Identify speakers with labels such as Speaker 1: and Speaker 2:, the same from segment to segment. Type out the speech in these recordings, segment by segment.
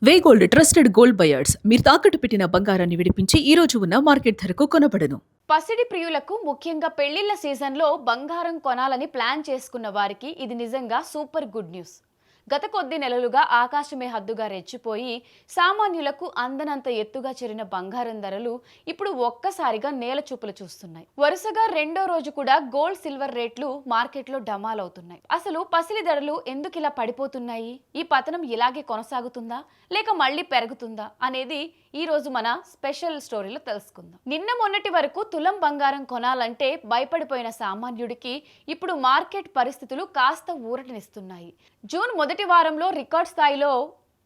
Speaker 1: వే gold trusted gold buyers మీరు తాకట్టు పెట్టిన బంగారాన్ని విడిపించి ఈ రోజు ఉన్న మార్కెట్ ధరకు కొనబడను.
Speaker 2: పసిడి ప్రియులకు ముఖ్యంగా పెళ్లిళ్ల సీజన్లో బంగారం కొనాలని ప్లాన్ చేసుకున్న వారికి ఇది నిజంగా సూపర్ గుడ్ న్యూస్. గత కొద్ది నెలలుగా ఆకాశమే హద్దుగా రెచ్చిపోయి సామాన్యులకు అందనంత ఎత్తుగా చేరిన బంగారం ధరలు ఇప్పుడు ఒక్కసారిగా నేల చూపులు చూస్తున్నాయి. వరుసగా రెండో రోజు కూడా గోల్డ్ సిల్వర్ రేట్లు మార్కెట్లో డమాలవుతున్నాయి. అసలు పసిడి ధరలు ఎందుకు ఇలా పడిపోతున్నాయి? ఈ పతనం ఇలాగే కొనసాగుతుందా లేక మళ్ళీ పెరుగుతుందా అనేది ఈ రోజు మన స్పెషల్ స్టోరీలో తెలుసుకుందాం. నిన్న మొన్నటి వరకు తులం బంగారం కొనాలంటే భయపడిపోయిన సామాన్యుడికి ఇప్పుడు మార్కెట్ పరిస్థితులు కాస్త ఊరటనిస్తున్నాయి. జూన్ మొదటి వారంలో రికార్డ్ స్థాయిలో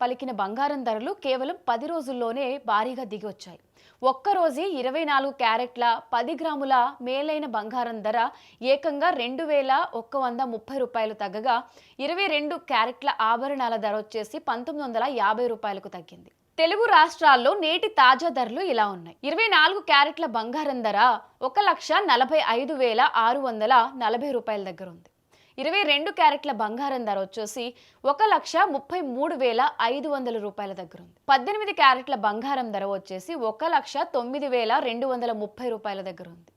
Speaker 2: పలికిన బంగారం ధరలు కేవలం 10 రోజుల్లోనే భారీగా దిగి వచ్చాయి. ఒక్కరోజే 24 క్యారెట్ల 10 గ్రాముల మేలైన బంగారం ధర ఏకంగా 2130 రూపాయలు తగ్గగా 22 క్యారెట్ల ఆభరణాల ధర వచ్చేసి 1950 రూపాయలకు తగ్గింది. తెలుగు రాష్ట్రాల్లో నేటి తాజా ధరలు ఇలా ఉన్నాయి. 24 క్యారెట్ల బంగారం ధర 1,45,640 రూపాయల దగ్గర ఉంది. 22 క్యారెట్ల బంగారం ధర వచ్చేసి 1,33,500 రూపాయల దగ్గర ఉంది. 18 క్యారెట్ల బంగారం ధర వచ్చేసి 1,09,230 రూపాయల దగ్గర ఉంది.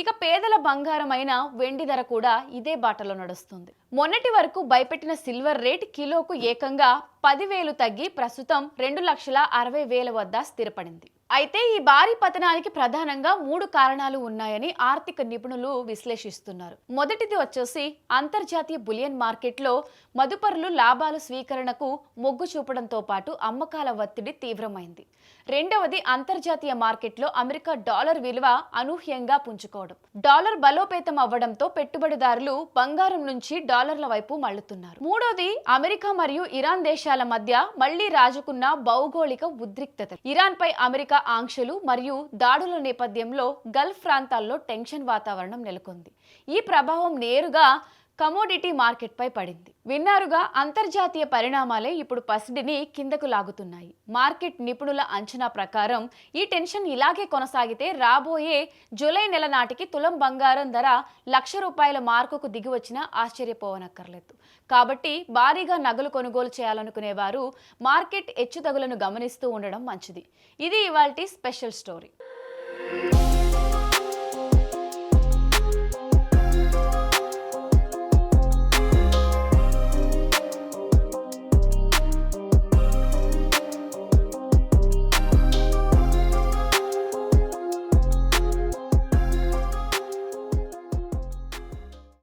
Speaker 2: ఇక పేదల బంగారమైన వెండి ధర కూడా ఇదే బాటలో నడుస్తుంది. మొన్నటి వరకు భయపెట్టిన సిల్వర్ రేట్ కిలోకు ఏకంగా 10,000 తగ్గి ప్రస్తుతం 2,60,000 వద్ద స్థిరపడింది. అయితే ఈ భారీ పతనానికి ప్రధానంగా 3 కారణాలు ఉన్నాయని ఆర్థిక నిపుణులు విశ్లేషిస్తున్నారు. మొదటిది వచ్చేసి అంతర్జాతీయ బులియన్ మార్కెట్లో మదుపరులు లాభాల స్వీకరణకు మొగ్గు చూపడంతో పాటు అమ్మకాల ఒత్తిడి తీవ్రమైంది. రెండవది అంతర్జాతీయ మార్కెట్లో అమెరికా డాలర్ విలువ అనూహ్యంగా పుంజుకోవడం. డాలర్ బలోపేతం అవ్వడంతో పెట్టుబడిదారులు బంగారం నుంచి డాలర్ల వైపు మళ్లుతున్నారు. మూడోది అమెరికా మరియు ఇరాన్ దేశాల మధ్య మళ్లీ రాజుకున్న భౌగోళిక ఉద్రిక్తత. ఇరాన్ పై అమెరికా ఆంక్షలు మరియు దాడుల నేపథ్యంలో గల్ఫ్ ప్రాంతాల్లో టెన్షన్ వాతావరణం నెలకొంది. ఈ ప్రభావం నేరుగా కమోడిటీ మార్కెట్ పై పడింది. విన్నారుగా, అంతర్జాతీయ పరిణామాలే ఇప్పుడు పసిడిని కిందకు లాగుతున్నాయి. మార్కెట్ నిపుణుల అంచనా ప్రకారం ఈ టెన్షన్ ఇలాగే కొనసాగితే రాబోయే జూలై నెల నాటికి తులం బంగారం ధర 1,00,000 రూపాయల మార్కుకు దిగి వచ్చినా ఆశ్చర్యపోవనక్కర్లేదు. కాబట్టి భారీగా నగలు కొనుగోలు చేయాలనుకునే వారు మార్కెట్ హెచ్చుతగులను గమనిస్తూ ఉండడం మంచిది. ఇది ఇవాల్టి స్పెషల్ స్టోరీ.